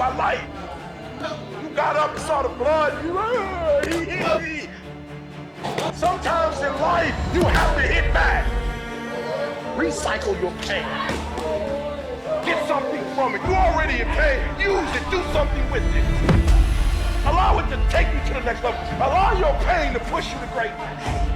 my life. You got up and saw the blood. You like, sometimes in life, you have to hit back. Recycle your pain. Get something from it. You already in pain. Use it. Do something with it. Allow it to take you to the next level. Allow your pain to push you to greatness.